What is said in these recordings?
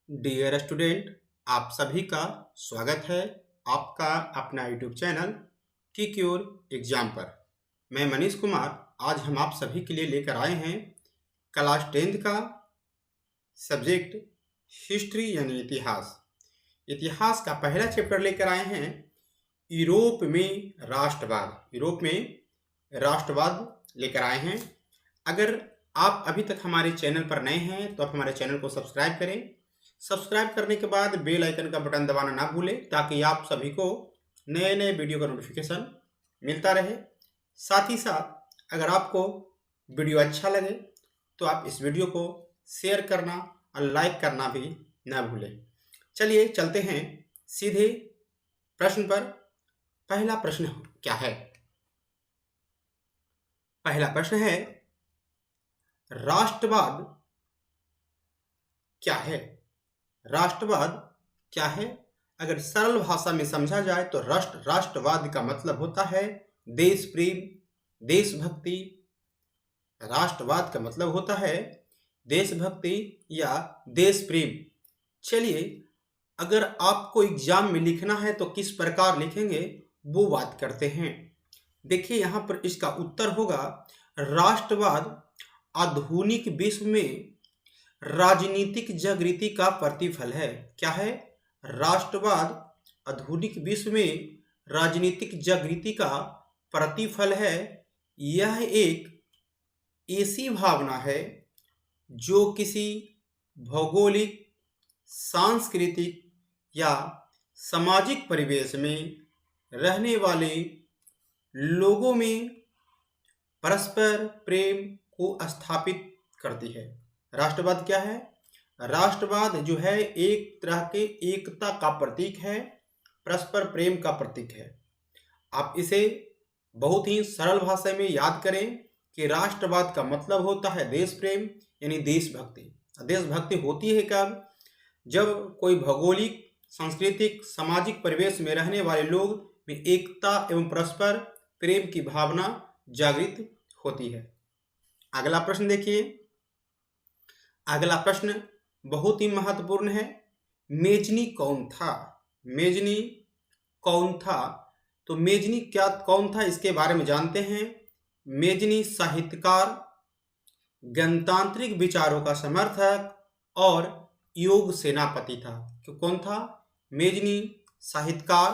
Dear student, आप सभी का स्वागत है आपका अपना यूट्यूब चैनल की क्योर एग्जाम पर। मैं मनीष कुमार आज हम आप सभी के लिए लेकर आए हैं क्लास 10th का सब्जेक्ट हिस्ट्री यानी इतिहास। इतिहास का पहला चैप्टर लेकर आए हैं यूरोप में राष्ट्रवाद। यूरोप में राष्ट्रवाद लेकर आए हैं। अगर आप अभी तक हमारे चैनल पर नए हैं तो आप हमारे चैनल को सब्सक्राइब करें। सब्सक्राइब करने के बाद बेल आइकन का बटन दबाना ना भूलें ताकि आप सभी को नए नए वीडियो का नोटिफिकेशन मिलता रहे। साथ ही साथ अगर आपको वीडियो अच्छा लगे तो आप इस वीडियो को शेयर करना और लाइक करना भी ना भूलें। चलिए चलते हैं सीधे प्रश्न पर। पहला प्रश्न क्या है? पहला प्रश्न है राष्ट्रवाद क्या है? राष्ट्रवाद क्या है? अगर सरल भाषा में समझा जाए तो राष्ट्रवाद का मतलब होता है देश प्रेम, देशभक्ति। राष्ट्रवाद का मतलब होता है देशभक्ति या देश प्रेम। चलिए, अगर आपको एग्जाम में लिखना है तो किस प्रकार लिखेंगे वो बात करते हैं। देखिए, यहाँ पर इसका उत्तर होगा राष्ट्रवाद आधुनिक विश्व में राजनीतिक जागृति का प्रतिफल है। क्या है? राष्ट्रवाद आधुनिक विश्व में राजनीतिक जागृति का प्रतिफल है। यह एक ऐसी भावना है जो किसी भौगोलिक, सांस्कृतिक या सामाजिक परिवेश में रहने वाले लोगों में परस्पर प्रेम को स्थापित करती है। राष्ट्रवाद क्या है? राष्ट्रवाद जो है एक तरह के एकता का प्रतीक है, परस्पर प्रेम का प्रतीक है। आप इसे बहुत ही सरल भाषा में याद करें कि राष्ट्रवाद का मतलब होता है देश प्रेम यानी देशभक्ति। देशभक्ति होती है कब? जब कोई भौगोलिक, सांस्कृतिक, सामाजिक परिवेश में रहने वाले लोग में एकता एवं परस्पर प्रेम की भावना जागृत होती है। अगला प्रश्न देखिए। अगला प्रश्न बहुत ही महत्वपूर्ण है। मेजनी कौन था? मेजनी कौन था? तो मेजनी कौन था इसके बारे में जानते हैं। मेजनी साहित्यकार, गणतांत्रिक विचारों का समर्थक और योग सेनापति था। तो कौन था? मेजनी साहित्यकार,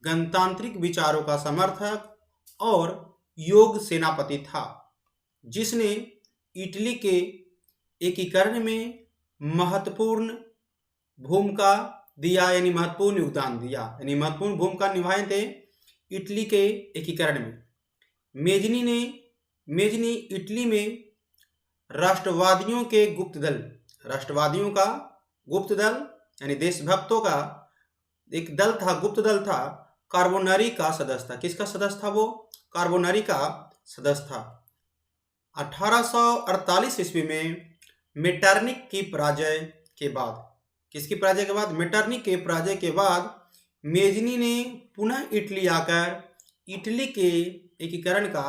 गणतांत्रिक विचारों का समर्थक और योग सेनापति था, जिसने इटली के एकीकरण में महत्वपूर्ण भूमिका दिया यानी महत्वपूर्ण योगदान दिया यानी महत्वपूर्ण भूमिका निभाए थे इटली के एकीकरण में। मेजनी इटली में राष्ट्रवादियों का गुप्त दल यानी देशभक्तों का एक दल था, गुप्त दल था। कार्बोनरी का सदस्य था। किसका सदस्य था वो? कार्बोनरी का सदस्य था। 1848 ईस्वी में मेटरनिक की पराजय के बाद, किसकी पराजय के बाद? मेटरनिक के पराजय के बाद मेजनी ने पुनः इटली आकर इटली के एकीकरण का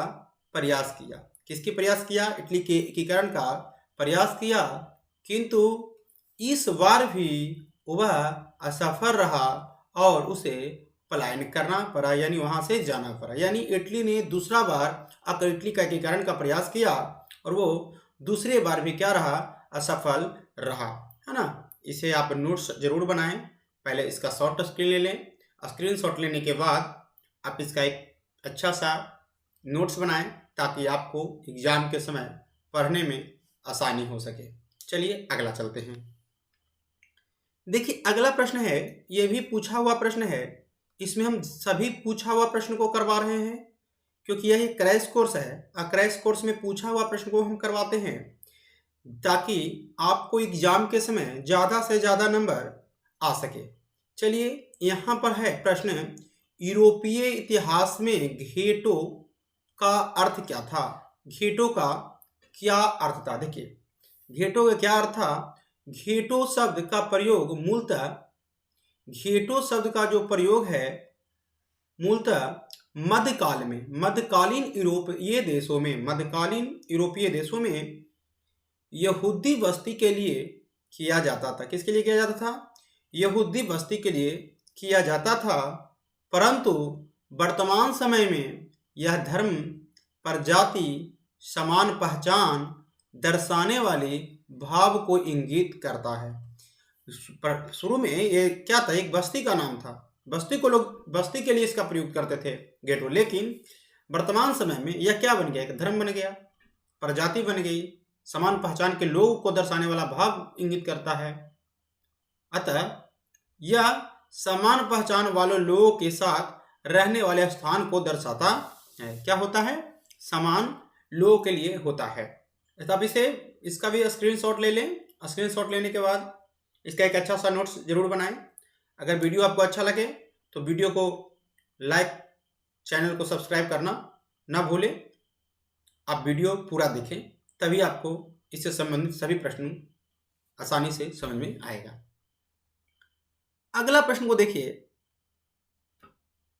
प्रयास किया। किसकी प्रयास किया? इटली के एकीकरण का प्रयास किया, किंतु इस बार भी वह असफल रहा और उसे पलायन करना पड़ा यानी वहां से जाना पड़ा। यानी इटली ने दूसरा बार आकर इटली का एकीकरण का प्रयास किया और वो दूसरे बार भी क्या रहा? असफल रहा, है ना। इसे आप नोट्स जरूर बनाएं। पहले इसका शॉर्ट स्क्रीन ले लें। स्क्रीनशॉट लेने के बाद आप इसका एक अच्छा सा नोट्स बनाएं ताकि आपको एग्जाम के समय पढ़ने में आसानी हो सके। चलिए अगला चलते हैं। देखिए, अगला प्रश्न है, यह भी पूछा हुआ प्रश्न है। इसमें हम सभी पूछा हुआ प्रश्न को करवा रहे हैं क्योंकि यह एक क्रैश कोर्स है। क्रैश कोर्स में पूछा हुआ प्रश्न को हम करवाते हैं ताकि आपको एग्जाम के समय ज़्यादा से ज़्यादा नंबर आ सके। चलिए, यहाँ पर है प्रश्न, यूरोपीय इतिहास में घेटो का अर्थ क्या था? घेटो का क्या अर्थ था? देखिए, घेटो का क्या अर्थ था? घेटो शब्द का प्रयोग मूलतः, घेटो शब्द का जो प्रयोग है मूलतः मध्यकालीन यूरोपीय देशों में यहूदी बस्ती के लिए किया जाता था। किसके लिए किया जाता था? यहूदी बस्ती के लिए किया जाता था। परंतु वर्तमान समय में यह धर्म पर जाति समान पहचान दर्शाने वाले भाव को इंगित करता है। शुरू में ये क्या था? एक बस्ती का नाम था। बस्ती को लोग बस्ती के लिए इसका प्रयोग करते थे, गेटो। लेकिन वर्तमान समय में यह क्या बन गया? एक धर्म बन गया, प्रजाति बन गई, समान पहचान के लोगों को दर्शाने वाला भाव इंगित करता है। अतः यह समान पहचान वाले लोगों के साथ रहने वाले स्थान को दर्शाता है। क्या होता है? समान लोगों के लिए होता है। तब इसका भी स्क्रीनशॉट ले लें। स्क्रीनशॉट लेने के बाद इसका एक अच्छा सा नोट्स जरूर बनाएं। अगर वीडियो आपको अच्छा लगे तो वीडियो को लाइक, चैनल को सब्सक्राइब करना ना भूलें। आप वीडियो पूरा देखें, तभी आपको इससे संबंधित सभी प्रश्न आसानी से समझ में आएगा। अगला प्रश्न को देखिए,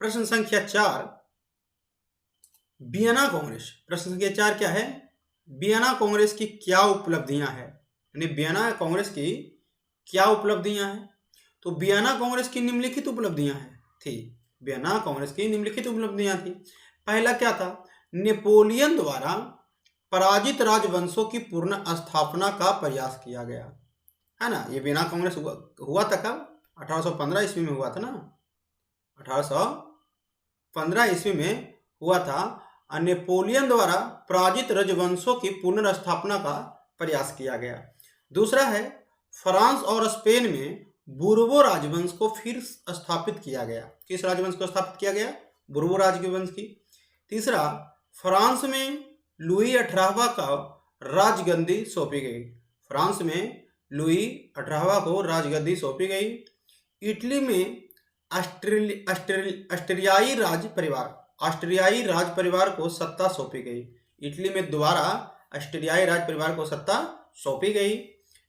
प्रश्न संख्या 4, वियना कांग्रेस। प्रश्न संख्या 4 क्या है? वियना कांग्रेस की क्या उपलब्धियां हैं? यानी वियना कांग्रेस की क्या उपलब्धियां हैं? तो वियना कांग्रेस की निम्नलिखित उपलब्धियां हैं थी। वियना कांग्रेस की निम्नलिखित उपलब्धियां थी। पहला क्या था? नेपोलियन द्वारा पराजित राजवंशों की पुनः स्थापना का प्रयास किया गया, है ना। ये वियना कांग्रेस हुआ था कब? 1815 ईस्वी में हुआ था ना। 1815 ईस्वी में हुआ था। नेपोलियन द्वारा पराजित राजवंशों की पुनर्स्थापना का प्रयास किया गया। दूसरा है, फ्रांस और स्पेन में बुर्बो राजवंश को फिर स्थापित किया गया। किस राजवंश को स्थापित किया गया? बुर्बो राजवंश की। तीसरा, फ्रांस में लुई 18वां का राजगद्दी सौंपी गई। फ्रांस में लुई 18वां को राजगद्दी सौंपी गई। इटली में ऑस्ट्रियाई राज परिवार को सत्ता सौंपी गई। इटली में दोबारा ऑस्ट्रियाई राज परिवार को सत्ता सौंपी गई।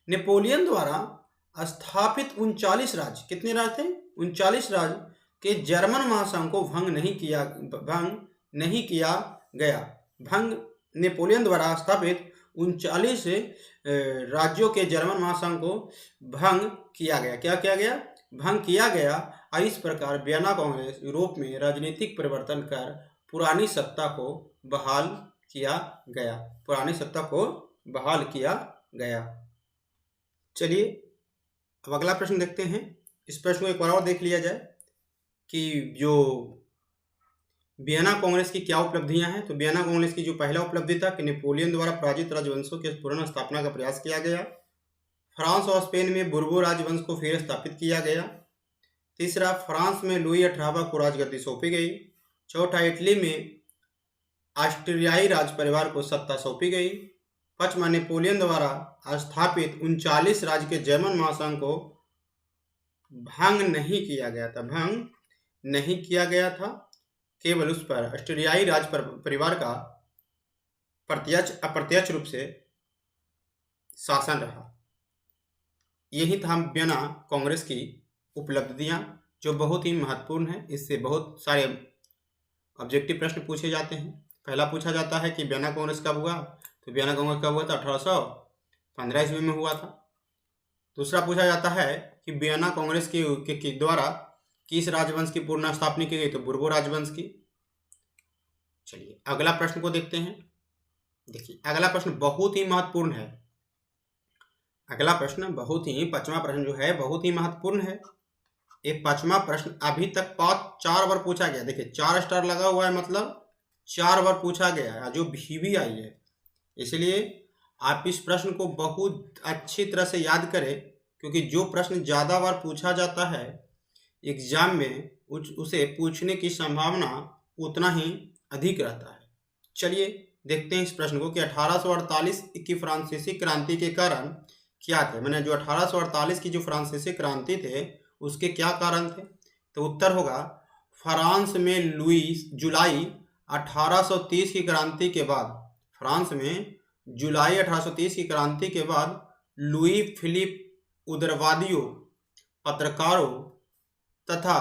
नेपोलियन द्वारा स्थापित 39 राज्य, कितने राज्य थे? 39 राज्य के जर्मन महासंघ को भंग नहीं किया गया। नेपोलियन द्वारा स्थापित 39 राज्यों के जर्मन महासंघ को भंग किया गया। क्या किया गया? भंग किया गया। इस प्रकार वियना कांग्रेस यूरोप में राजनीतिक परिवर्तन कर पुरानी सत्ता को बहाल किया गया। चलिए अब अगला प्रश्न देखते हैं। इस प्रश्न को एक बार और देख लिया जाए कि जो वियना कांग्रेस की क्या उपलब्धियां हैं। तो वियना कांग्रेस की जो पहला उपलब्धि था कि नेपोलियन द्वारा पराजित राजवंशों के पुनः स्थापना का प्रयास किया गया। फ्रांस और स्पेन में बुर्बो राजवंश को फिर स्थापित किया गया। तीसरा, फ्रांस में लुई 18वां को राजगद्दी सौंपी गई। चौथा, इटली में ऑस्ट्रियाई राज परिवार को सत्ता सौंपी गई। पांचवा, नेपोलियन द्वारा स्थापित 39 राज्य के जर्मन महासंघ को भंग नहीं किया गया था। केवल उस पर ऑस्ट्रियाई राज परिवार का अप्रत्यक्ष रूप से शासन रहा। यही था वियना कांग्रेस की उपलब्धियां, जो बहुत ही महत्वपूर्ण है। इससे बहुत सारे ऑब्जेक्टिव प्रश्न पूछे जाते हैं। पहला पूछा जाता है कि वियना कांग्रेस कब हुआ? तो वियना कांग्रेस कब हुआ था? 1815 ईस्वी में हुआ था। दूसरा पूछा जाता है कि वियना कांग्रेस के द्वारा किस राजवंश की पुनः स्थापना की गई? तो बुर्बो राजवंश की। चलिए अगला प्रश्न को देखते हैं। देखिए अगला प्रश्न बहुत ही महत्वपूर्ण है। अगला प्रश्न पांचवा प्रश्न जो है बहुत ही महत्वपूर्ण है। एक पांचवा प्रश्न अभी तक 4 बार पूछा गया। देखिए 4 स्टार लगा हुआ है, मतलब 4 बार पूछा गया है, जो भी आई है। इसलिए आप इस प्रश्न को बहुत अच्छी तरह से याद करें, क्योंकि जो प्रश्न ज़्यादा बार पूछा जाता है एग्जाम में, उसे पूछने की संभावना उतना ही अधिक रहता है। चलिए देखते हैं इस प्रश्न को कि 1848 की फ्रांसीसी क्रांति के कारण क्या थे। मैंने जो 1848 की जो फ्रांसीसी क्रांति थे उसके क्या कारण थे? तो उत्तर होगा, फ्रांस में जुलाई 1830 की क्रांति के बाद, फ्रांस में जुलाई 1830 की क्रांति के बाद लुई फिलिप उदारवादियों, पत्रकारों तथा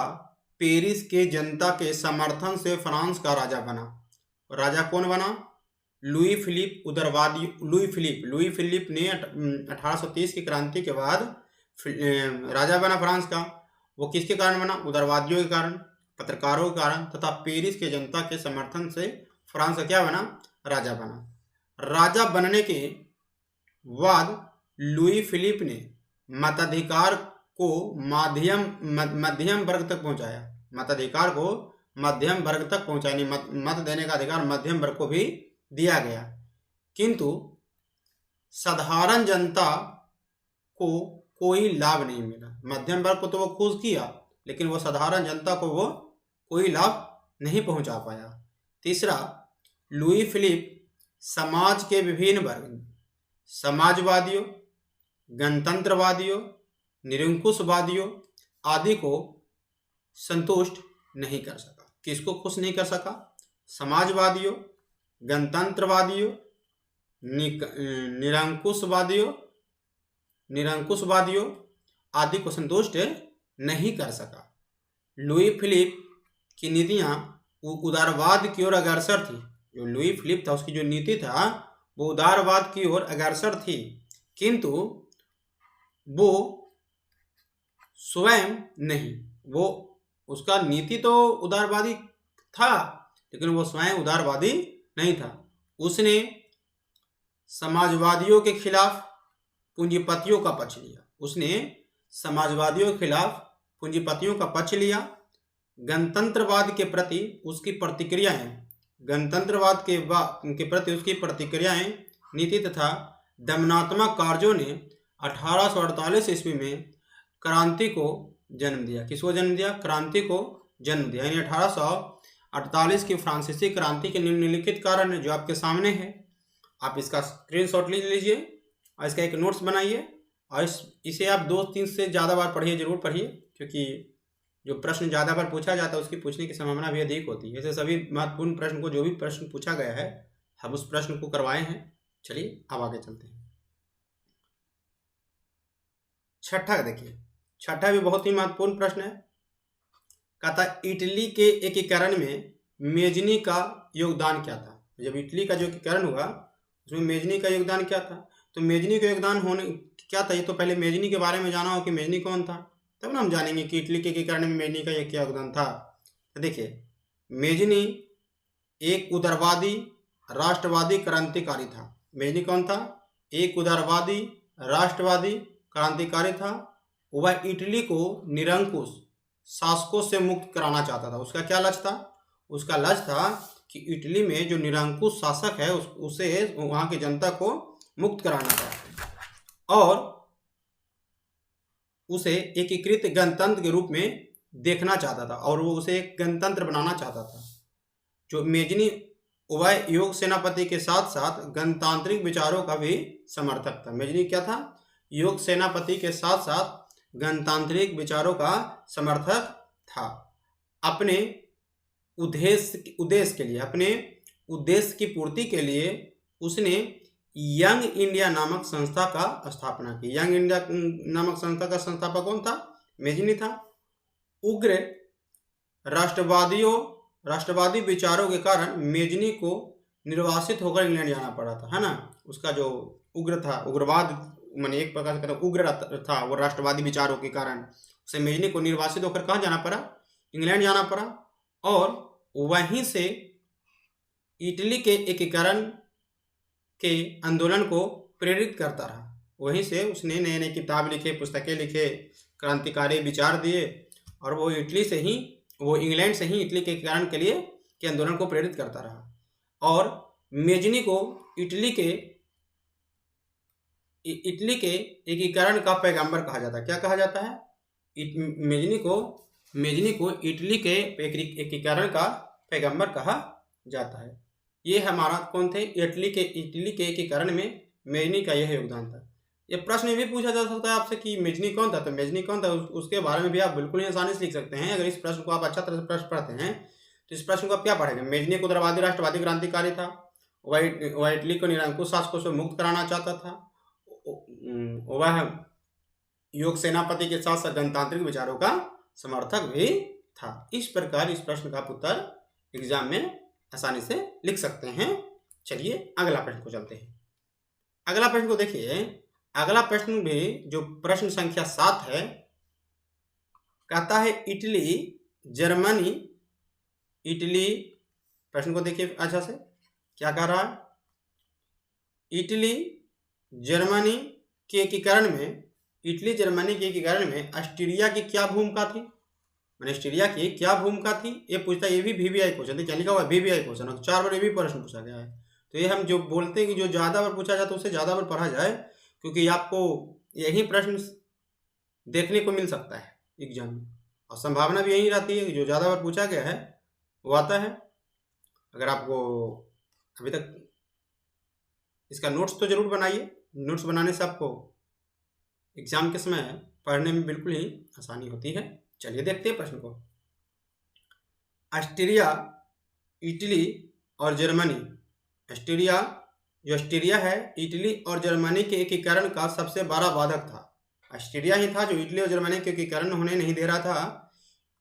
पेरिस के जनता के समर्थन से फ्रांस का राजा बना। राजा कौन बना? लुई फिलिप ने 1830 की क्रांति के बाद राजा बना फ्रांस का। वो किसके कारण बना? उदारवादियों के कारण, पत्रकारों के कारण तथा पेरिस के जनता के समर्थन से फ्रांस का क्या बना? राजा बना। राजा बनने के बाद लुई फिलिप ने मताधिकार को मध्यम वर्ग तक पहुंचाया। मताधिकार को मध्यम वर्ग तक पहुंचाने, मत देने का अधिकार मध्यम वर्ग को भी दिया गया, किंतु साधारण जनता को कोई लाभ नहीं मिला। मध्यम वर्ग को तो वो खुश किया, लेकिन वो साधारण जनता को वो कोई लाभ नहीं पहुंचा पाया। तीसरा, लुई फिलिप समाज के विभिन्न वर्ग, समाजवादियों, गणतंत्रवादियों, निरंकुशवादियों आदि को संतुष्ट नहीं कर सका। किसको खुश नहीं कर सका? समाजवादियों, गणतंत्रवादियों, निरंकुशवादियों आदि को संतुष्ट नहीं कर सका। लुई फिलिप की नीतियां उदारवाद की ओर अग्रसर थी। जो लुई फिलिप था उसकी जो नीति था वो उदारवाद की ओर अग्रसर थी, किंतु वो स्वयं नहीं, वो उसका नीति तो उदारवादी था लेकिन वो स्वयं उदारवादी नहीं था। उसने समाजवादियों के खिलाफ पूंजीपतियों का पक्ष लिया। गणतंत्रवाद के प्रति उसकी प्रतिक्रियाएं, नीति तथा दमनात्मक कार्यों ने 1848 ईस्वी में क्रांति को जन्म दिया। किसको जन्म दिया? क्रांति को जन्म दिया। यानी 1848 की फ्रांसीसी क्रांति के निम्नलिखित कारण है जो आपके सामने है। आप इसका स्क्रीनशॉट ले लीजिए और इसका एक नोट्स बनाइए और इसे आप 2-3 से ज़्यादा बार पढ़िए, जरूर पढ़िए, क्योंकि जो प्रश्न ज़्यादा बार पूछा जाता है उसकी पूछने की संभावना भी अधिक होती है। ऐसे सभी महत्वपूर्ण प्रश्न को, जो भी प्रश्न पूछा गया है, हम उस प्रश्न को करवाए हैं। चलिए अब आगे चलते हैं। छठा देखिए, छठा भी बहुत ही महत्वपूर्ण प्रश्न है। कहता इटली के एकीकरण में मेजनी का योगदान क्या था? जब इटली का जो एकीकरण हुआ उसमें मेजनी का योगदान क्या था? तो मेजनी का योगदान होने क्या था, ये तो पहले मेजनी के बारे में जाना हो कि मेजनी कौन था, तब ना हम जानेंगे कि इटली के एकीकरण में मेजनी का ये क्या योगदान था। तो देखिए, मेजनी एक उदारवादी राष्ट्रवादी क्रांतिकारी था। मेजनी कौन था? एक उदारवादी राष्ट्रवादी क्रांतिकारी था। वह इटली को निरंकुश शासकों से मुक्त कराना चाहता था। उसका क्या लक्ष्य था? उसका लक्ष्य था कि इटली में जो निरंकुश शासक है उसे वहाँ की जनता को मुक्त कराना था और उसे एकीकृत गणतंत्र के रूप में देखना चाहता था और वो उसे एक गणतंत्र बनाना चाहता था। जो मेजनी वह योग सेनापति के साथ साथ गणतांत्रिक विचारों का भी समर्थक था। मेजनी क्या था? योग सेनापति के साथ साथ गणतांत्रिक विचारों का समर्थक था। अपने उद्देश्य की पूर्ति के लिए उसने यंग इंडिया नामक संस्था का स्थापना की। यंग इंडिया नामक संस्था का संस्थापक कौन था? मेजनी था। उग्र राष्ट्रवादी विचारों के कारण मेजनी को निर्वासित होकर इंग्लैंड जाना पड़ा था, है ना। उसका जो उग्र था, उग्रवाद माने एक प्रकार से उग्र था, वो राष्ट्रवादी विचारों के कारण उसे मेजनी को निर्वासित होकर कहाँ जाना पड़ा? इंग्लैंड जाना पड़ा। और वहीं से इटली के एकीकरण के आंदोलन को प्रेरित करता रहा। वहीं से उसने नए नए किताब लिखे, पुस्तकें लिखे, क्रांतिकारी विचार दिए और वो इंग्लैंड से ही इटली के एकीकरण के लिए के आंदोलन को प्रेरित करता रहा। और मेजनी को इटली के एकीकरण का पैगंबर कहा जाता है। क्या कहा जाता है? मेजनी को इटली के एकीकरण का पैगंबर कहा जाता है। ये हमारा कौन थे? इटली के एकीकरण में मेजनी का यह योगदान था। ये प्रश्न ये भी पूछा जा सकता है आपसे कि मेजनी कौन था, तो मेजनी कौन था उसके बारे में भी आप बिल्कुल ही आसानी से लिख सकते हैं। अगर इस प्रश्न को आप अच्छा तरह से प्रश्न पढ़ते हैं तो इस प्रश्न को आप क्या पढ़ेंगे? मेजनी एक उदारवादी राष्ट्रवादी क्रांतिकारी था। वह इटली को निरंकुश शासकों से मुक्त कराना चाहता था। वह योग सेनापति के साथ साथ गणतांत्रिक विचारों का समर्थक भी था। इस प्रकार इस प्रश्न का उत्तर एग्जाम में आसानी से लिख सकते हैं। चलिए अगला प्रश्न को चलते हैं। अगला प्रश्न को देखिए। अगला प्रश्न भी जो प्रश्न संख्या 7 है, कहता है इटली जर्मनी। इटली, प्रश्न को देखिए अच्छा से, क्या कह रहा है? इटली जर्मनी के एकीकरण में, इटली जर्मनी के एकीकरण में ऑस्ट्रिया की क्या भूमिका थी? मैंने ऑस्ट्रिया की क्या भूमिका थी ये पूछता है। ये भी वीवीआई क्वेश्चन है, क्या लिखा हुआ है? VVI question. 4 बार ये भी प्रश्न पूछा गया है। तो ये हम जो बोलते हैं कि जो ज़्यादा बार पूछा जाए तो उससे ज़्यादा बार पढ़ा जाए, क्योंकि आपको यही प्रश्न देखने को मिल सकता है एग्जाम में, और संभावना भी यही रहती है कि जो ज़्यादा बार पूछा गया है वो आता है। अगर आपको अभी तक इसका नोट्स तो जरूर बनाइए। नोट्स बनाने से आपको एग्जाम के समय पढ़ने में बिल्कुल ही आसानी होती है। चलिए देखते हैं प्रश्न को। ऑस्ट्रिया, इटली और जर्मनी। ऑस्ट्रिया, जो ऑस्ट्रिया है, इटली और जर्मनी के एकीकरण का सबसे बड़ा बाधक था। ऑस्ट्रिया ही था जो इटली और जर्मनी के एकीकरण होने नहीं दे रहा था।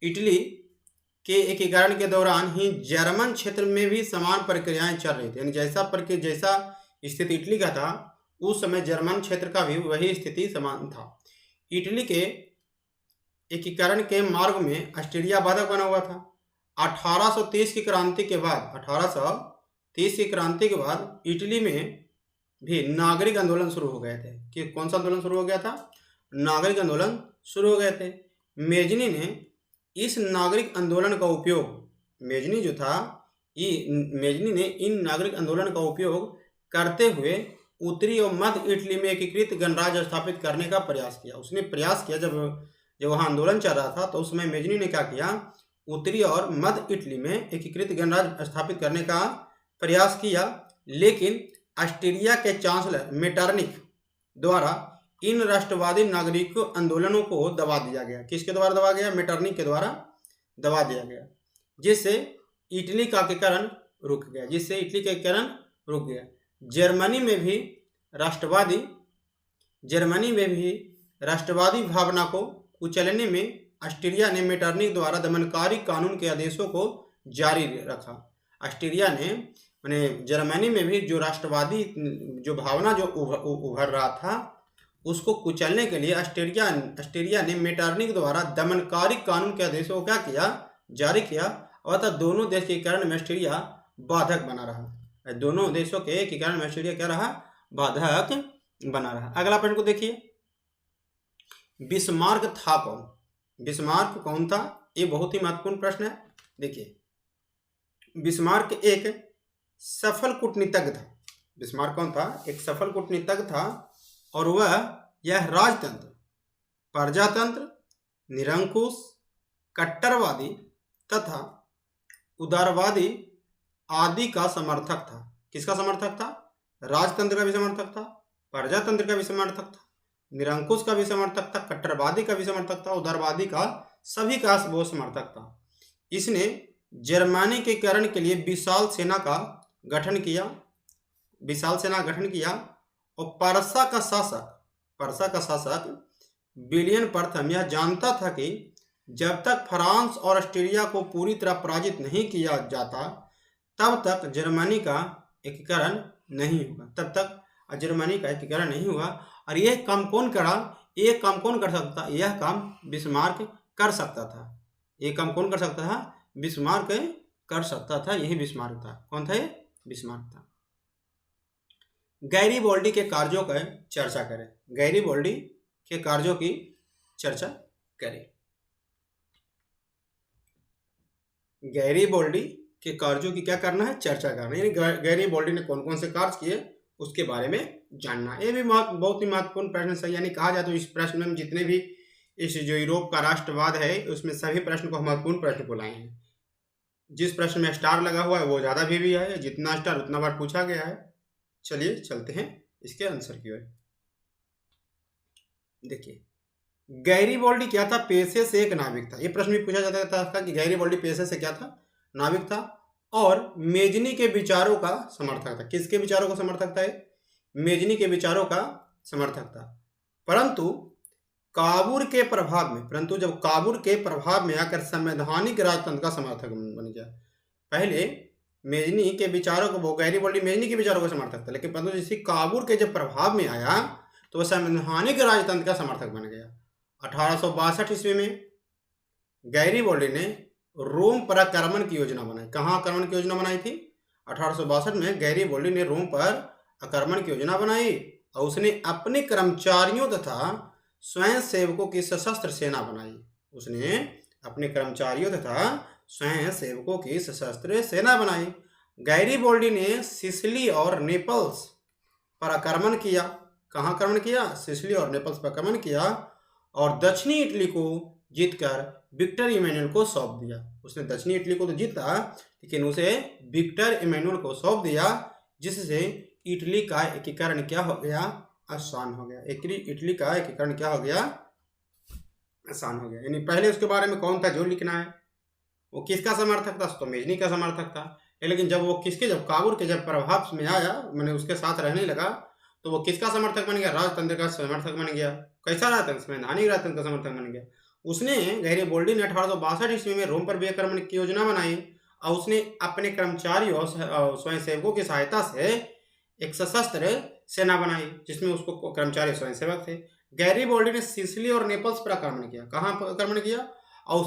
इटली के एकीकरण के दौरान ही जर्मन क्षेत्र में भी समान प्रक्रियाएं चल रही थी, यानी जैसा स्थिति इटली का था उस समय जर्मन क्षेत्र का भी वही स्थिति समान था। इटली के एकीकरण के मार्ग में ऑस्ट्रिया बाधक बना हुआ था। 1830 की क्रांति के बाद इटली में भी नागरिक आंदोलन शुरू हो गए थे। कि कौन सा आंदोलन शुरू हो गया था? नागरिक आंदोलन शुरू हो गए थे। मेजनी ने इस नागरिक आंदोलन का उपयोग, मेजनी जो था, मेजनी ने इन नागरिक आंदोलन का उपयोग करते हुए उत्तरी और मध्य इटली में एकीकृत गणराज्य स्थापित करने का प्रयास किया। उसने प्रयास किया, जब वहाँ आंदोलन चल रहा था तो उस समय मेजनी ने क्या किया? उत्तरी और मध्य इटली में एकीकृत गणराज्य स्थापित करने का प्रयास किया। लेकिन ऑस्ट्रिया के चांसलर मेटरनिख द्वारा इन राष्ट्रवादी नागरिक आंदोलनों को दबा दिया गया। किसके द्वारा दबा गया? मेटरनिख के द्वारा दबा दिया गया, जिससे इटली का एकीकरण रुक गया। जर्मनी में भी राष्ट्रवादी भावना को कुचलने में ऑस्ट्रिया ने मेटरनिख द्वारा दमनकारी कानून के आदेशों को जारी रखा। ऑस्ट्रिया ने, माने जर्मनी में भी जो राष्ट्रवादी जो भावना जो उभर रहा था उसको कुचलने के लिए ऑस्ट्रिया ने मेटरनिख द्वारा दमनकारी कानून के आदेशों को क्या किया? जारी किया। और तब दोनों देश के एकीकरण में ऑस्ट्रिया बाधक बना रहा। दोनों देशों के एकीकरण में ऑस्ट्रिया क्या रहा? बाधक बना रहा। अगला प्रश्न को देखिए। बिस्मार्क था कौन? बिस्मार्क कौन था? ये बहुत ही महत्वपूर्ण प्रश्न है। देखिए, बिस्मार्क एक सफल कूटनीतिज्ञ था। बिस्मार्क कौन था? एक सफल कूटनीतिज्ञ था, और वह यह राजतंत्र, प्रजातंत्र, निरंकुश, कट्टरवादी तथा उदारवादी आदि का समर्थक था। किसका समर्थक था? राजतंत्र का भी समर्थक था, प्रजातंत्र का भी समर्थक था, निरंकुश का भी समर्थक था, कट्टरवादी का भी समर्थक था, उदारवादी का, सभी का वो समर्थक था। इसने जर्मनी के एकीकरण के लिए विशाल सेना गठन किया और पर्सा का शासक विलियम प्रथम यह जानता था कि जब तक फ्रांस और ऑस्ट्रिया को पूरी तरह पराजित नहीं किया जाता तब तक जर्मनी का एकीकरण नहीं होगा। और यह काम कौन कर सकता? यह काम बिस्मार्क कर सकता था। बिस्मार्क कर सकता था। यही बिस्मार्क था। कौन था ये? बिस्मार्क था। गैरीबॉल्डी के कार्यों की चर्चा करें। गैरीबॉल्डी के कार्यों की चर्चा करें। गैरीबॉल्डी के कार्यों की क्या करना है? चर्चा करना है। यानी गैरीबॉल्डी ने कौन कौन से कार्य किए उसके बारे में जानना। ये भी बहुत ही महत्वपूर्ण प्रश्न है। यानी कहा जाए तो इस प्रश्न में जितने भी इस जो यूरोप का राष्ट्रवाद है उसमें सभी प्रश्न को महत्वपूर्ण प्रश्न को लाए हैं। जिस प्रश्न में स्टार लगा हुआ है वो ज़्यादा भी है। जितना स्टार उतना बार पूछा गया है। चलिए चलते हैं इसके आंसर की ओर। देखिए, गैरीबॉल्डी क्या था? पेशे से एक नाविक था। ये प्रश्न भी पूछा जाता था कि गैरीबॉल्डी पेशे से क्या था? नाविक था, और मेजनी के विचारों का समर्थक था। किसके विचारों का समर्थक था? मेजनी के विचारों का समर्थक था। परंतु जब काबुल के प्रभाव में आकर संवैधानिक राजतंत्र का समर्थक बन गया। पहले मेजनी के विचारों को, वो गैरीबॉल्डी मेजनी के विचारों का समर्थक था, लेकिन परंतु जैसे काबूल के जब प्रभाव में आया तो वह संवैधानिक राजतंत्र का समर्थक बन गया। 1862 ईस्वी में गैरीबॉल्डी ने रोम पर आक्रमण की योजना बनाई। कहाँ आक्रमण की योजना बनाई थी? 1862 में गैरीबॉल्डी ने रोम पर आक्रमण की योजना बनाई और उसने अपने कर्मचारियों तथा स्वयं सेवकों की सशस्त्र सेना बनाई। उसने अपने कर्मचारियों तथा स्वयं सेवकों की सशस्त्र सेना बनाई। गैरीबॉल्डी ने सिसिली और नेपल्स पर आक्रमण किया। कहाँ आक्रमण किया? सिसिली और नेपल्स पर आक्रमण किया और दक्षिणी इटली को जीतकर विक्टर इमैनुअल को सौंप दिया। उसने दक्षिणी इटली को तो जीता, लेकिन उसे विक्टर इमैनुअल को सौंप दिया, जिससे इटली का एकीकरण क्या हो गया? आसान हो गया। इटली का एकीकरण क्या हो गया? आसान हो गया। यानी पहले उसके बारे में कौन था जो लिखना है, वो किसका समर्थक था? तो मेजनी का समर्थक था। लेकिन जब वो जब काबूल के जब प्रभाव में आया, मैंने उसके साथ रहने लगा, तो वो किसका समर्थक बन गया? राजतंत्र का समर्थक बन गया। कैसा राजतंत्र? संवैधानिक राजतंत्र का समर्थक बन गया। उसने गैरीबॉल्डी ने 1862 ईस्वी में रोम पर भी आक्रमण की योजना बनाई और उसने अपने कर्मचारियों और स्वयं सेवकों की सहायता से एक सशस्त्र सेना बनाई, जिसमें उसको कर्मचारी स्वयं सेवक थे। गैरीबॉल्डी ने सिसिली और नेपल्स पर आक्रमण किया। कहाँ आक्रमण किया? और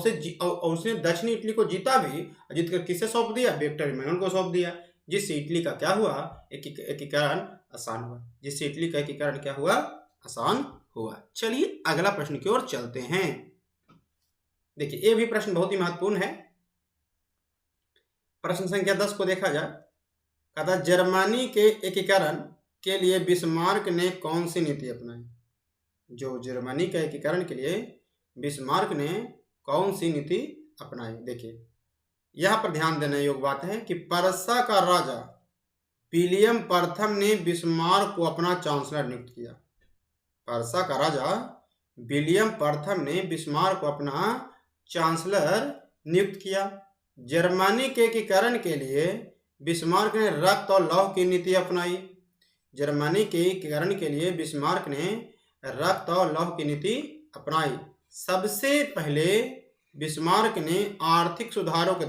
उसने दक्षिणी इटली को जीता भी। जीतकर किसे सौंप दिया? विक्टर इमैनुअल को सौंप दिया, जिससे इटली का क्या हुआ? एकीकरण आसान हुआ। जिससे इटली का एकीकरण क्या हुआ? आसान हुआ। चलिए अगला प्रश्न की ओर चलते हैं। देखिए, ये भी प्रश्न बहुत ही महत्वपूर्ण है। प्रश्न संख्या 10 को देखा जाए। कहता जर्मनी के एकीकरण के लिए बिस्मार्क ने कौन सी नीति अपनाई? जो जर्मनी के एकीकरण के लिए बिस्मार्क ने कौन सी नीति अपनाई? देखिए, यहाँ पर ध्यान देने योग्य बात है कि पर्सा का राजा विलियम प्रथम ने बिस्मार्क को अपना चांसलर नियुक्त किया। पर्सा का राजा विलियम प्रथम ने बिस्मार्क को अपना चांसलर नियुक्त किया। जर्मनी के एकीकरण के लिए बिस्मार्क ने रक्त और लौह की नीति अपनाई। जर्मनी के एकीकरण के लिए बिस्मार्क ने रक्त और लौह की नीति अपनाई। सबसे पहले बिस्मार्क ने आर्थिक सुधारों के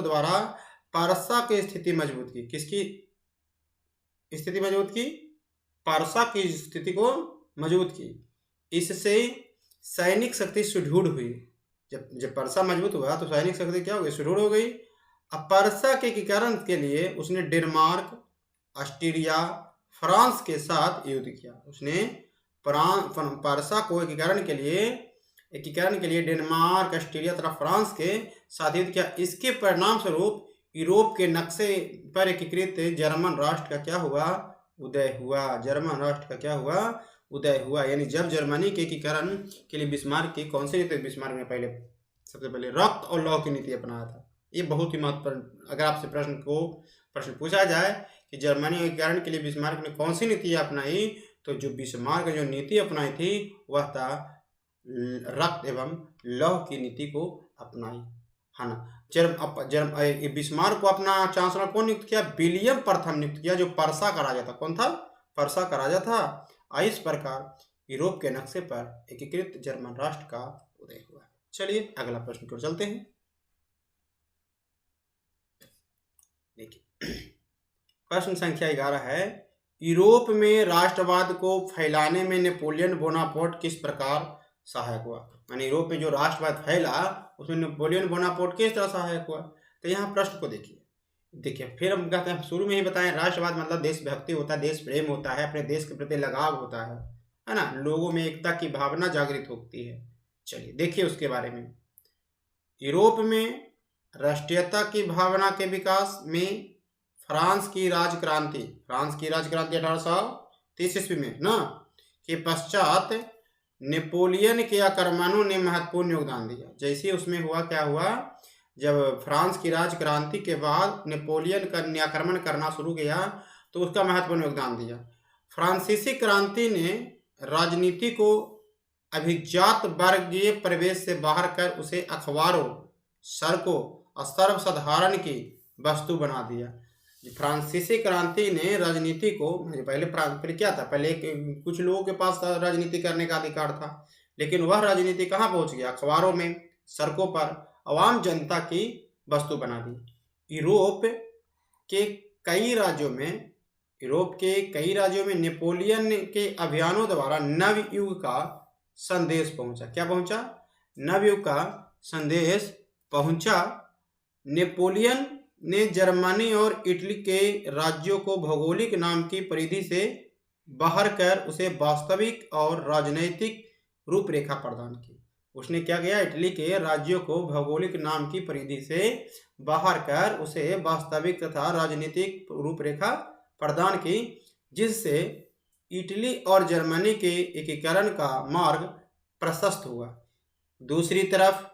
द्वारा पर्सा की स्थिति मजबूत की। किसकी स्थिति मजबूत की? पर्सा की स्थिति को मजबूत की। इससे सैनिक शक्ति सुदृढ़ हुई। जब पर्सा मजबूत हुआ तो सैनिक शक्ति क्या हो गई? सुदृढ़ हो गई। अब पर्सा के एकीकरण के लिए उसने डेनमार्क, ऑस्ट्रिया, फ्रांस के साथ युद्ध किया। उसने पर्सा को एकीकरण के लिए डेनमार्क, ऑस्ट्रिया तथा फ्रांस के साथ युद्ध किया। इसके परिणाम स्वरूप यूरोप के नक्शे पर एकीकृत जर्मन राष्ट्र का क्या हुआ? उदय हुआ। जर्मन राष्ट्र का क्या हुआ? उदय हुआ। यानी जब जर्मनी के एकीकरण के लिए बिस्मार्क की कौन सी नीति? बिस्मार्क ने सबसे पहले रक्त और लौह की नीति अपनाया था। ये बहुत ही महत्वपूर्ण। अगर आपसे प्रश्न पूछा जाए कि जर्मनी एकीकरण के लिए बिस्मार्क ने कौन सी नीति अपनाई, तो जो बिस्मार्क ने जो नीति अपनाई थी वह था रक्त एवं लौह की नीति को अपनाई, है ना। बिस्मार्क को अपना चांसलर कौन नियुक्त किया? विलियम प्रथम नियुक्त किया, जो पर्सा का राजा था। कौन था? पर्सा का राजा था। इस प्रकार यूरोप के नक्शे पर एकीकृत जर्मन राष्ट्र का उदय हुआ। चलिए अगला प्रश्न की ओर चलते हैं। देखिए, प्रश्न संख्या 11 है। यूरोप में राष्ट्रवाद को फैलाने में नेपोलियन बोनापार्ट किस प्रकार सहायक हुआ? यानी यूरोप में जो राष्ट्रवाद फैला उसमें नेपोलियन बोनापार्ट किस तरह सहायक हुआ? तो यहाँ प्रश्न को देखिए। फिर हम कहते हैं, शुरू में ही बताएं, राष्ट्रवाद मतलब देशभक्ति होता है, देश प्रेम होता है, अपने देश के प्रति लगाव होता है ना। लोगों में एकता की भावना जागृत होती है। चलिए देखिए उसके बारे में। यूरोप में राष्ट्रीयता की भावना के विकास में फ्रांस की राजक्रांति 1830 ईस्वी में ना के पश्चात नेपोलियन के आक्रमणों ने महत्वपूर्ण योगदान दिया। जैसे उसमें क्या हुआ, जब फ्रांस की राजक्रांति के बाद नेपोलियन का आक्रमण करना शुरू किया तो उसका महत्वपूर्ण योगदान दिया। फ्रांसीसी क्रांति ने राजनीति को अभिजात वर्गीय प्रवेश से बाहर कर उसे अखबारों, सड़कों और सर्वसाधारण की वस्तु बना दिया। फ्रांसीसी क्रांति ने राजनीति को, पहले क्या था, पहले कुछ लोगों के पास राजनीति करने का अधिकार था, लेकिन वह राजनीति कहाँ पहुंच गया? अखबारों में, सड़कों पर आवाम जनता की वस्तु बना दी। के कई राज्यों में यूरोप के कई राज्यों में नेपोलियन के अभियानों द्वारा नवयुग का संदेश पहुंचा। क्या पहुंचा? नवयुग का संदेश पहुंचा। नेपोलियन ने जर्मनी और इटली के राज्यों को भौगोलिक नाम की परिधि से बाहर कर उसे वास्तविक और राजनैतिक रूपरेखा प्रदान की। उसने क्या किया? इटली के राज्यों को भौगोलिक नाम की परिधि से बाहर कर उसे वास्तविक तथा राजनीतिक रूपरेखा प्रदान की, जिससे इटली और जर्मनी के एकीकरण का मार्ग प्रशस्त हुआ। दूसरी तरफ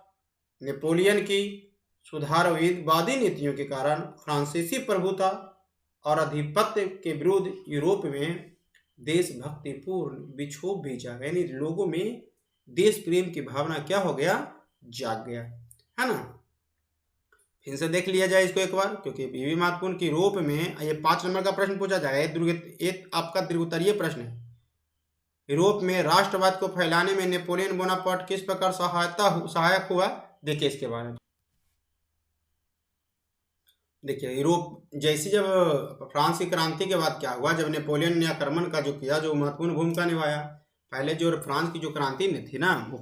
नेपोलियन की सुधारवादी नीतियों के कारण फ्रांसीसी प्रभुता और आधिपत्य के विरुद्ध यूरोप में देशभक्तिपूर्ण विक्षोभ भी जागा, यानी लोगों में देश प्रेम की भावना क्या हो गया? जाग गया, है ना। फिर से देख लिया जाए इसको एक बार, क्योंकि ये भी महत्वपूर्ण कि यूरोप में ये 5 नंबर का प्रश्न पूछा जाएगा। एक आपका दीर्घोत्तरीय प्रश्न है। यूरोप में राष्ट्रवाद को फैलाने में नेपोलियन बोनापार्ट किस प्रकार सहायक हुआ? देखिए इसके बारे में। देखिए यूरोप जैसी जब फ्रांस की क्रांति के बाद क्या हुआ, जब नेपोलियन ने आक्रमण का जो किया, जो महत्वपूर्ण भूमिका निभाया। पहले जो फ्रांस की जो क्रांति में थी ना, वो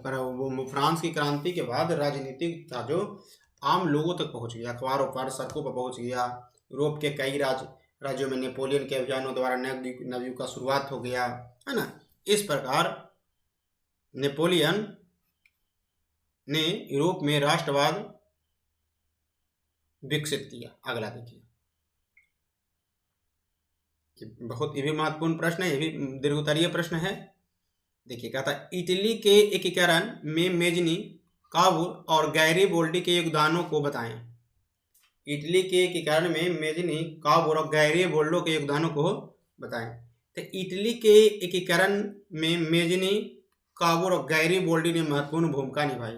फ्रांस की क्रांति के बाद राजनीतिक था जो आम लोगों तक पहुंच गया, अखबारों पर, सड़कों पर पहुंच गया। यूरोप के कई राज्यों में नेपोलियन के अभियानों द्वारा नवयुग का शुरुआत हो गया, है ना। इस प्रकार नेपोलियन ने यूरोप में राष्ट्रवाद विकसित किया। अगला देखिए, बहुत ये भी महत्वपूर्ण प्रश्न है, ये भी दीर्घोत्तरीय प्रश्न है। देखिए क्या था, इटली के एकीकरण में मेजनी, काबूल और गैरीबोल्डी के योगदानों को बताएं। इटली के एकीकरण में मेजनी, काबूल और गैरीबोल्डो के योगदानों को बताएं। तो इटली के एकीकरण में मेजनी, काबूल और गैरीबोल्डी ने महत्वपूर्ण भूमिका निभाई।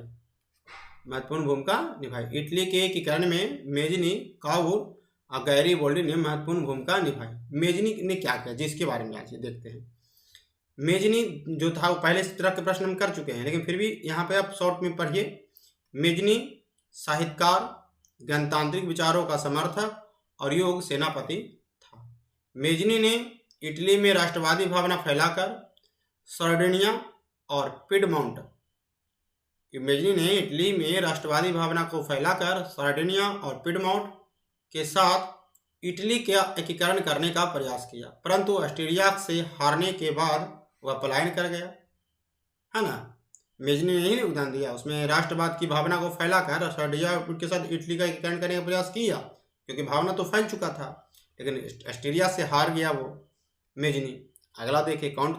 इटली के एकीकरण में मेजनी, काबूल और गैरीबोल्डी ने महत्वपूर्ण भूमिका निभाई। मेजनी ने क्या किया, जिसके बारे में आज देखते हैं। मेजनी जो था वो पहले इस तरह के प्रश्न हम कर चुके हैं, लेकिन फिर भी यहाँ पे आप शॉर्ट में पढ़िए। मेजनी साहित्यकार, गणतांत्रिक विचारों का समर्थक और योग सेनापति था। मेजनी ने इटली में राष्ट्रवादी भावना फैलाकर सर्डिनिया और पिडमोंट मेजनी ने इटली में राष्ट्रवादी भावना को फैलाकर सार्डिनिया और पिडमोंट के साथ इटली का एकीकरण करने का प्रयास किया, परंतु ऑस्ट्रिया से हारने के बाद वह पलायन कर गया, है ना। मेजनी ने ही योगदान दिया, उसमें राष्ट्रवाद की भावना को फैलाकर सर्डिया के साथ इटली का एकीकरण करने का प्रयास किया, क्योंकि भावना तो फैल चुका था, लेकिन ऑस्ट्रिया से हार गया वो मेजनी। अगला देखिए, काउंट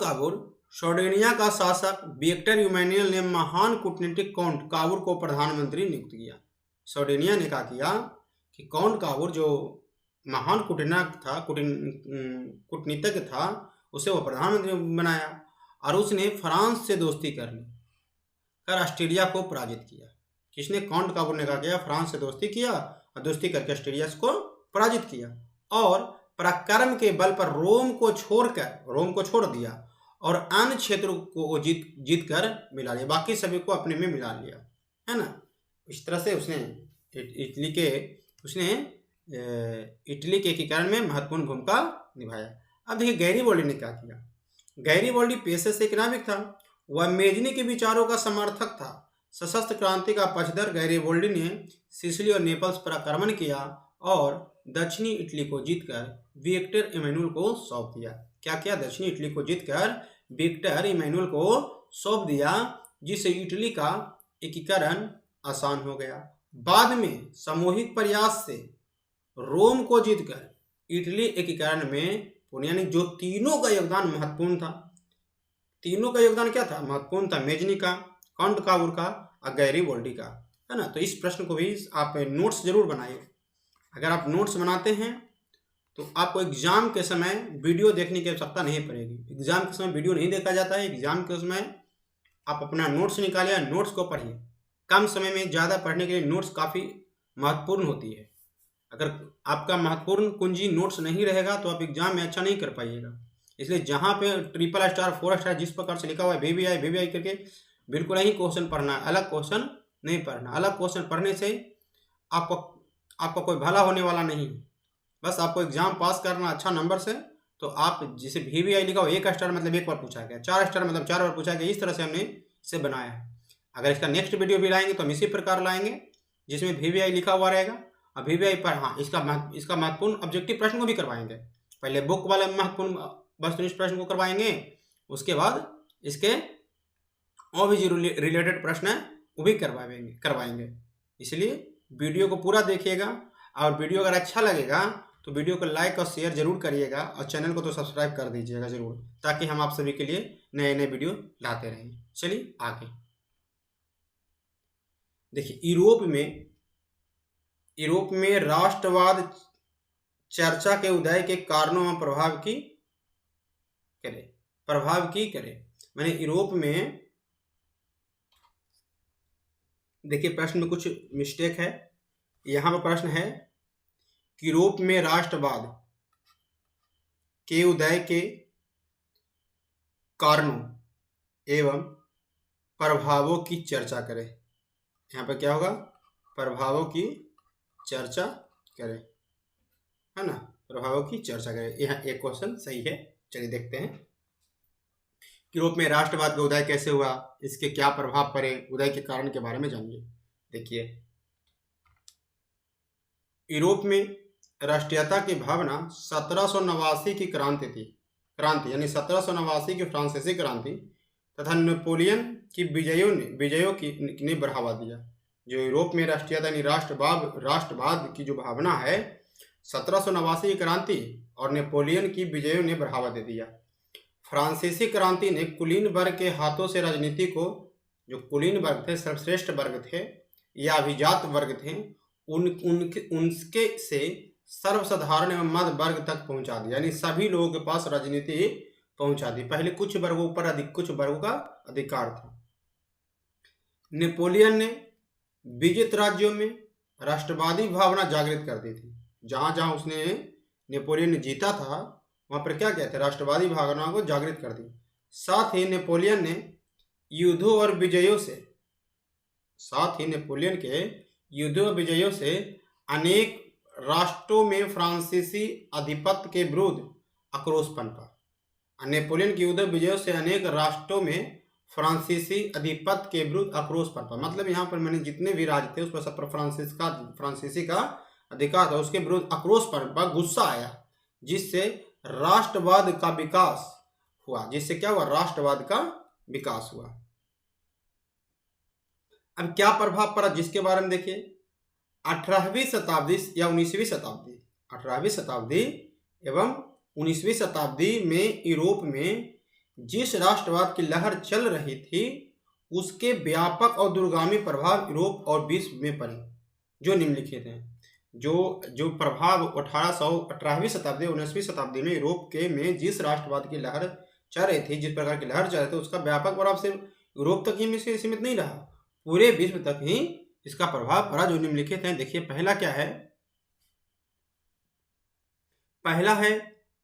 काबूल सर्डिनिया का शासक विक्टर इमैनुएल ने महान कूटनीतिक काउंट काबूल को प्रधानमंत्री नियुक्त किया। सर्डिनिया ने क्या किया कि काउंट काबूल जो महान कूटनीतिज्ञ था, उसे वो प्रधानमंत्री बनाया और उसने फ्रांस से दोस्ती कर ली, कर ऑस्ट्रिया को पराजित किया। किसने? काउंट काबूल ने क्या किया? फ्रांस से दोस्ती किया और दोस्ती करके ऑस्ट्रिया को पराजित किया और पराक्रम के बल पर रोम को छोड़ दिया और अन्य क्षेत्रों को जीत कर मिला लिया, बाकी सभी को अपने में मिला लिया, है ना। इस तरह से उसने इटली के एकीकरण में महत्वपूर्ण भूमिका निभाया। अब देखिए गैरीबोल्डी ने क्या किया। गैरीबोल्डी पेशे से एक नाविक था, वह मेजनी के विचारों का समर्थक था। सशस्त्र क्रांति का पक्षधर गैरीबोल्डी ने सिसिली और नेपल्स पर आक्रमण किया और दक्षिणी इटली को जीतकर विक्टर इमैनुएल को सौंप दिया। क्या किया? दक्षिणी इटली को जीतकर विक्टर इमैनुएल को सौंप दिया, जिससे इटली का एकीकरण आसान हो गया। बाद में सामूहिक प्रयास से रोम को जीतकर इटली एकीकरण में यानी जो तीनों का योगदान महत्वपूर्ण था। तीनों का योगदान क्या था? महत्वपूर्ण था। मेजनी का, काउंट काबूल का और गैरीबोल्डी का, है ना। तो इस प्रश्न को भी आप नोट्स जरूर बनाइए। अगर आप नोट्स बनाते हैं तो आपको एग्जाम के समय वीडियो देखने की आवश्यकता नहीं पड़ेगी। एग्जाम के समय वीडियो नहीं देखा जाता है। एग्जाम के समय आप अपना नोट्स निकालिए, नोट्स को पढ़िए। कम समय में ज़्यादा पढ़ने के लिए नोट्स काफ़ी महत्वपूर्ण होती है। अगर आपका महत्वपूर्ण कुंजी नोट्स नहीं रहेगा तो आप एग्जाम में अच्छा नहीं कर पाइएगा। इसलिए जहाँ पे 3 स्टार 4 स्टार जिस प्रकार से लिखा हुआ है VVI करके बिल्कुल ही क्वेश्चन पढ़ना है, अलग क्वेश्चन नहीं पढ़ना। अलग क्वेश्चन पढ़ने से आपको आपका कोई भला होने वाला नहीं है। बस आपको एग्जाम पास करना अच्छा नंबर से। तो आप जिसे VVI लिखा हो 1 स्टार मतलब 1 बार पूछा गया, 4 स्टार मतलब 4 बार पूछा गया, इस तरह से हमने इसे बनाया है। अगर इसका नेक्स्ट वीडियो भी लाएंगे तो हम इसी प्रकार लाएंगे जिसमें VVI लिखा हुआ रहेगा। और VVI पर हाँ इसका महत्वपूर्ण ऑब्जेक्टिव प्रश्न को भी करवाएंगे। पहले बुक वाले महत्वपूर्ण वस्तुनिष्ठ प्रश्न को करवाएंगे, उसके बाद इसके और भी जो रिलेटेड प्रश्न है वो भी करवाएंगे। इसलिए वीडियो को पूरा देखिएगा, और वीडियो अगर अच्छा लगेगा तो वीडियो को लाइक और शेयर जरूर करिएगा, और चैनल को तो सब्सक्राइब कर दीजिएगा जरूर, ताकि हम आप सभी के लिए नए नए वीडियो लाते रहें। चलिए आगे देखिए, यूरोप में राष्ट्रवाद चर्चा के उदय के कारणों और प्रभाव की करे। मैंने यूरोप में, देखिए प्रश्न में कुछ मिस्टेक है। यहाँ पर प्रश्न है कि यूरोप में राष्ट्रवाद के उदय के कारणों एवं प्रभावों की चर्चा करें। यहाँ पर क्या होगा? प्रभावों की चर्चा करें, है ना, प्रभावों की चर्चा करें। यहाँ एक क्वेश्चन सही है। चलिए देखते हैं, यूरोप में राष्ट्रवाद का उदय कैसे हुआ, इसके क्या प्रभाव पड़े, उदय के कारण के बारे में जानिए। देखिए, यूरोप में राष्ट्रीयता की भावना 1789 की क्रांति यानी 1789 की फ्रांसीसी क्रांति तथा नेपोलियन की विजयों ने बढ़ावा दिया। जो यूरोप में राष्ट्रीयता यानी राष्ट्रवाद की जो भावना है, 1789 की क्रांति और नेपोलियन की विजयों ने बढ़ावा दे दिया। फ्रांसीसी क्रांति ने कुलीन वर्ग के हाथों से राजनीति को, जो कुलीन वर्ग थे, सर्वश्रेष्ठ वर्ग थे या अभिजात वर्ग थे, उनके से सर्वसाधारण एवं मध्य वर्ग तक पहुंचा दिया, यानी सभी लोगों के पास राजनीति पहुंचा दी। पहले कुछ वर्गों पर कुछ वर्गों का अधिकार था। नेपोलियन ने विजित राज्यों में राष्ट्रवादी भावना जागृत कर दी थी। जहां जहां नेपोलियन ने जीता था, वहां पर क्या कहते हैं, राष्ट्रवादी भावना को जागृत कर दी। साथ ही नेपोलियन के युद्धों और विजयों से अनेक राष्ट्रों में फ्रांसीसी आधिपत्य के विरुद्ध आक्रोश पनपा। नेपोलियन के युद्ध विजयों से अनेक राष्ट्रों में फ्रांसीसी आधिपत्य के विरुद्ध आक्रोश पनपा, मतलब यहाँ पर मैंने जितने भी राज्य थे उस पर सब पर फ्रांसीसी का अधिकार था, उसके विरुद्ध आक्रोश पनपा, गुस्सा आया, जिससे राष्ट्रवाद का विकास हुआ। जिससे क्या हुआ? राष्ट्रवाद का विकास हुआ। अब क्या प्रभाव पड़ा जिसके बारे में देखिए, 18वीं शताब्दी या 19वीं शताब्दी, 18वीं शताब्दी एवं 19वीं शताब्दी में यूरोप में जिस राष्ट्रवाद की लहर चल रही थी, उसके व्यापक और दूरगामी प्रभाव यूरोप और विश्व में पड़े, जो निम्नलिखित हैं। जो प्रभाव 18वीं शताब्दी 19वीं शताब्दी में यूरोप में जिस राष्ट्रवाद की लहर चल रही थी, जिस प्रकार की लहर चल रही थी, उसका व्यापक प्रभाव सिर्फ यूरोप तक ही सीमित नहीं रहा, पूरे विश्व तक ही इसका प्रभाव पड़ा, जो निम्नलिखित हैं। देखिए, पहला क्या है? पहला है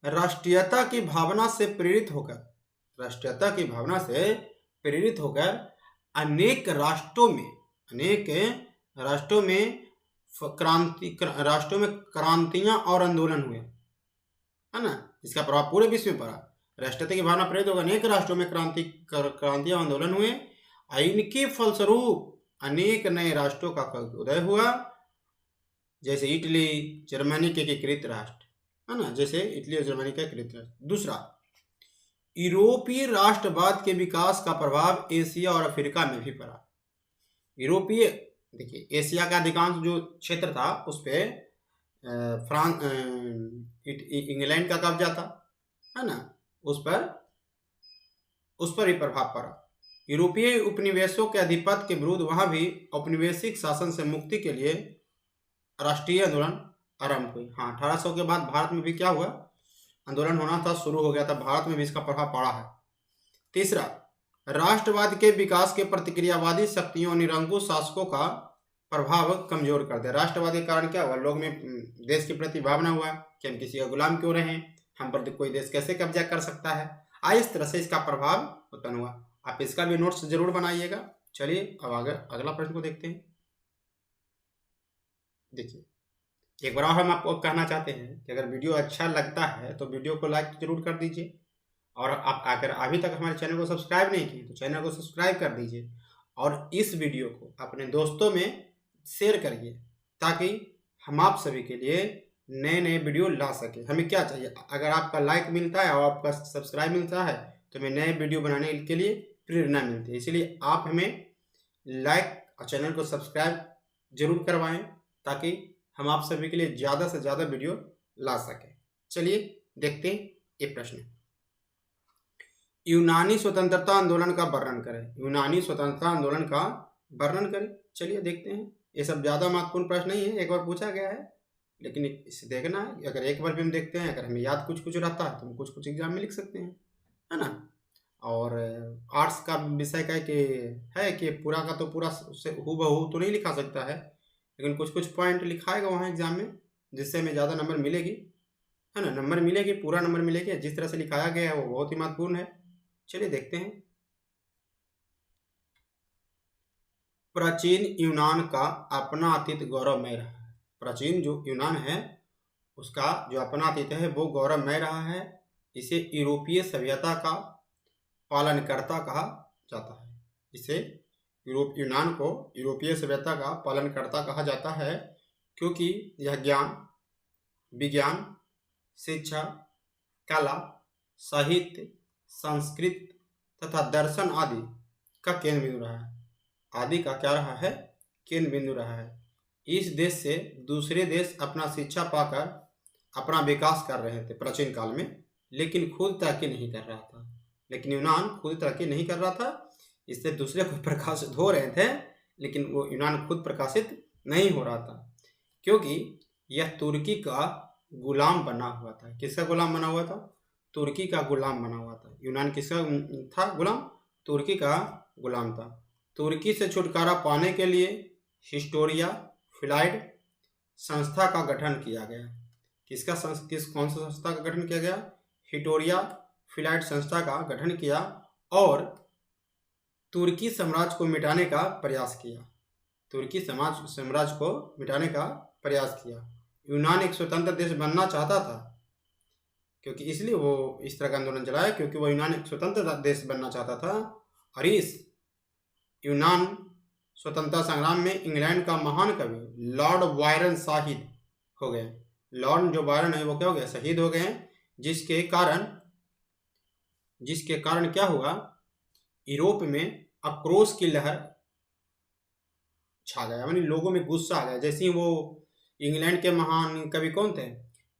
राष्ट्रीयता की भावना से प्रेरित होकर अनेक राष्ट्रों में क्रांतियां और आंदोलन हुए, है ना। इसका प्रभाव पूरे विश्व में पड़ा। राष्ट्रीयता की भावना प्रेरित होकर अनेक राष्ट्रों में क्रांतियां आंदोलन हुए। इनके फलस्वरूप अनेक नए राष्ट्रों का उदय हुआ, जैसे इटली, जर्मनी के एकीकृत राष्ट्र, है ना, जैसे इटली और जर्मनी का एकीकृत राष्ट्र। दूसरा, यूरोपीय राष्ट्रवाद के विकास का प्रभाव एशिया और अफ्रीका में भी पड़ा। देखिए, एशिया का अधिकांश जो क्षेत्र था उस पे इंग्लैंड का कब्जा था, है ना, उस पर भी प्रभाव पड़ा। यूरोपीय उपनिवेशों के आधिपत्य के विरुद्ध वहां भी औपनिवेशिक शासन से मुक्ति के लिए राष्ट्रीय आंदोलन आरंभ हुई। हाँ, 1800 के बाद भारत में भी क्या हुआ? आंदोलन होना था, शुरू हो गया था। भारत में भी इसका प्रभाव पड़ा है। तीसरा, राष्ट्रवाद के विकास के प्रतिक्रियावादी शक्तियों और निरंकुश शासकों का प्रभाव कमजोर कर दिया। राष्ट्रवाद के कारण क्या हुआ? लोग में देश के प्रति भावना हुआ कि हम किसी का गुलाम क्यों रहे, हम पर कोई देश कैसे कब्जा कर सकता है। इस तरह से इसका प्रभाव उत्पन्न हुआ। आप इसका भी नोट्स जरूर बनाइएगा। चलिए अब आगे अगला प्रश्न को देखते हैं। देखिए, एक बार और हम आपको कहना चाहते हैं कि अगर वीडियो अच्छा लगता है तो वीडियो को लाइक जरूर कर दीजिए, और आप अगर अभी तक हमारे चैनल को सब्सक्राइब नहीं किए तो चैनल को सब्सक्राइब कर दीजिए, और इस वीडियो को अपने दोस्तों में शेयर करिए, ताकि हम आप सभी के लिए नए नए वीडियो ला सके। हमें क्या चाहिए, अगर आपका लाइक मिलता है और आपका सब्सक्राइब मिलता है तो हमें नए वीडियो बनाने के लिए प्रेरणा मिलती है। इसलिए आप हमें लाइक और चैनल को सब्सक्राइब जरूर करवाएं, ताकि हम आप सभी के लिए ज़्यादा से ज़्यादा वीडियो ला सकें। चलिए देखते हैं ये प्रश्न। यूनानी स्वतंत्रता आंदोलन का वर्णन करें। यूनानी स्वतंत्रता आंदोलन का वर्णन करें। चलिए देखते हैं। ये सब ज़्यादा महत्वपूर्ण प्रश्न नहीं है, एक बार पूछा गया है, लेकिन इसे देखना है। अगर एक बार भी हम देखते हैं, अगर हमें याद कुछ कुछ रहता है तो हम कुछ कुछ एग्जाम में लिख सकते हैं, है ना। और आर्ट्स का विषय का कि पूरा का तो पूरा से हूबहू तो नहीं लिखा सकता है, लेकिन कुछ कुछ पॉइंट लिखाएगा वहाँ एग्जाम में, जिससे हमें ज़्यादा नंबर मिलेगी, है ना। नंबर मिलेगी, पूरा नंबर मिलेगी। जिस तरह से लिखाया गया है वो बहुत ही महत्वपूर्ण है। चलिए देखते हैं। प्राचीन यूनान का अपना अतीत गौरवमय रहा है। प्राचीन जो यूनान है उसका जो अपना अतीत है वो गौरवमय रहा है। इसे यूरोपीय सभ्यता का पालनकर्ता कहा जाता है। इसे यूनान को यूरोपीय सभ्यता का पालनकर्ता कहा जाता है, क्योंकि यह ज्ञान, विज्ञान, शिक्षा, कला, साहित्य, संस्कृत तथा दर्शन आदि का केंद्र बिंदु रहा है। आदि का क्या रहा है? केंद्र बिंदु रहा है। इस देश से दूसरे देश अपना शिक्षा पाकर अपना विकास कर रहे थे प्राचीन काल में, लेकिन खुद तरक्की नहीं कर रहा था। लेकिन यूनान खुद तरक्की नहीं कर रहा था, इससे दूसरे को प्रकाशित हो रहे थे, लेकिन वो यूनान खुद प्रकाशित नहीं हो रहा था, क्योंकि यह तुर्की का गुलाम बना हुआ था। किसका गुलाम बना हुआ था? तुर्की का गुलाम बना हुआ था। यूनान किसका था गुलाम? तुर्की का गुलाम था। तुर्की से छुटकारा पाने के लिए हिस्टोरिया फिलाइड संस्था का गठन किया गया। कौन सा संस्था का गठन किया गया? हिस्टोरिया फिलाइड संस्था का गठन किया और तुर्की साम्राज्य को मिटाने का प्रयास किया। तुर्की साम्राज्य को मिटाने का प्रयास किया। यूनान एक स्वतंत्र देश बनना चाहता था, क्योंकि इसलिए वो इस तरह का आंदोलन चलाया, क्योंकि वो यूनान एक स्वतंत्र देश बनना चाहता था। और इस यूनान स्वतंत्रता संग्राम में इंग्लैंड का महान कवि लॉर्ड बायरन शहीद हो गए। लॉर्ड जो बायरन है वो क्या हो गया? शहीद हो गए, जिसके कारण क्या हुआ? यूरोप में आक्रोश की लहर छा गया, यानी लोगों में गुस्सा आ गया। जैसे ही वो इंग्लैंड के महान कवि कौन थे?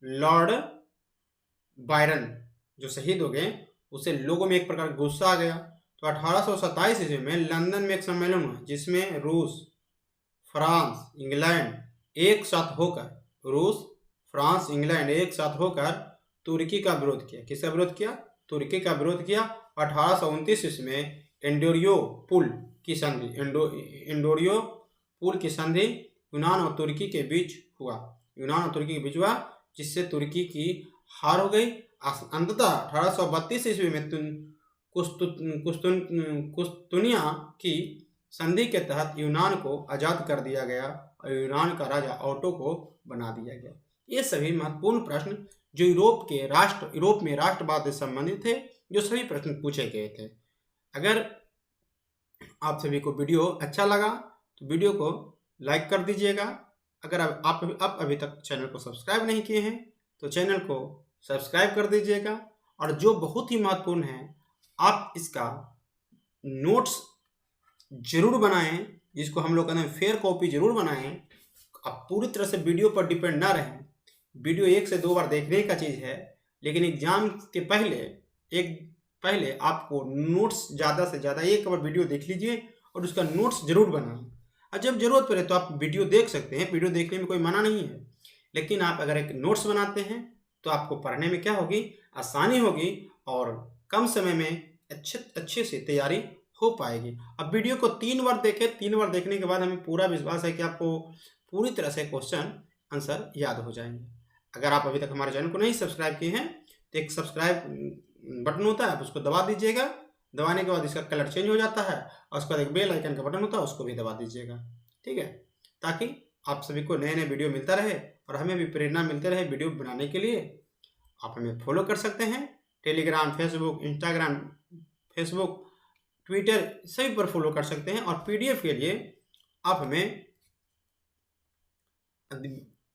लॉर्ड बायरन जो शहीद हो गए, उससे लोगों में एक प्रकार गुस्सा आ गया। तो 1827 ईस्वी में लंदन में एक सम्मेलन हुआ, जिसमें रूस, फ्रांस, इंग्लैंड एक साथ होकर तुर्की का विरोध किया। किसका विरोध किया? तुर्की का विरोध किया। 1829 ईस्वी में एंडोरियोपुल की संधि यूनान और तुर्की के बीच हुआ, जिससे तुर्की की हार हो गई। अंततः 1832 ईस्वी में कुस्तुनिया की संधि के तहत यूनान को आजाद कर दिया गया और यूनान का राजा ऑटो को बना दिया गया। ये सभी महत्वपूर्ण प्रश्न जो यूरोप में राष्ट्रवाद से संबंधित थे, जो सभी प्रश्न पूछे गए थे। अगर आप सभी को वीडियो अच्छा लगा तो वीडियो को लाइक कर दीजिएगा। अगर आप अभी तक चैनल को सब्सक्राइब नहीं किए हैं तो चैनल को सब्सक्राइब कर दीजिएगा। और जो बहुत ही महत्वपूर्ण है, आप इसका नोट्स जरूर बनाएं, जिसको हम लोग कहते हैं फेयर कॉपी जरूर बनाएं। आप पूरी तरह से वीडियो पर डिपेंड ना रहें। वीडियो 1 से 2 बार देखने का चीज़ है, लेकिन एग्जाम के पहले आपको नोट्स ज़्यादा से ज़्यादा एक बार वीडियो देख लीजिए और उसका नोट्स जरूर बनाएं। और जब जरूरत पड़े तो आप वीडियो देख सकते हैं, वीडियो देखने में कोई मना नहीं है, लेकिन आप अगर एक नोट्स बनाते हैं तो आपको पढ़ने में क्या होगी? आसानी होगी और कम समय में अच्छे से तैयारी हो पाएगी। अब वीडियो को 3 बार देखें, 3 बार देखने के बाद हमें पूरा विश्वास है कि आपको पूरी तरह से क्वेश्चन आंसर याद हो जाएंगे। अगर आप अभी तक हमारे चैनल को नहीं सब्सक्राइब किए हैं तो एक सब्सक्राइब बटन होता है, आप उसको दबा दीजिएगा दबाने के बाद इसका कलर चेंज हो जाता है और उसके बाद एक बेल आइकन का बटन होता है, उसको भी दबा दीजिएगा। ठीक है, ताकि आप सभी को नए नए वीडियो मिलता रहे और हमें भी प्रेरणा मिलते रहे वीडियो बनाने के लिए। आप हमें फॉलो कर सकते हैं, Telegram, Facebook, Instagram, Facebook, Twitter सभी पर फॉलो कर सकते हैं। और पीडीएफ के लिए आप हमें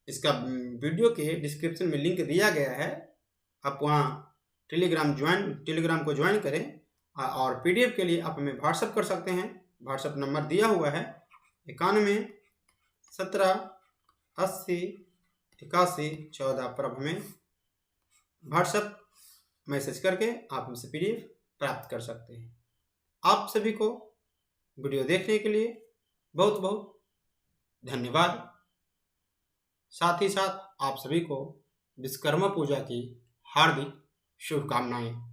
इसका वीडियो के डिस्क्रिप्शन में लिंक दिया गया है, आप वहाँ टेलीग्राम को ज्वाइन करें। और पीडीएफ के लिए आप हमें व्हाट्सअप कर सकते हैं, व्हाट्सअप नंबर दिया हुआ है 91 17 80 81 14 पर आप हमें व्हाट्सअप मैसेज करके आप हमसे पीडीएफ प्राप्त कर सकते हैं। आप सभी को वीडियो देखने के लिए बहुत बहुत धन्यवाद। साथ ही साथ आप सभी को विश्वकर्मा पूजा की हार्दिक शुभकामनाएं।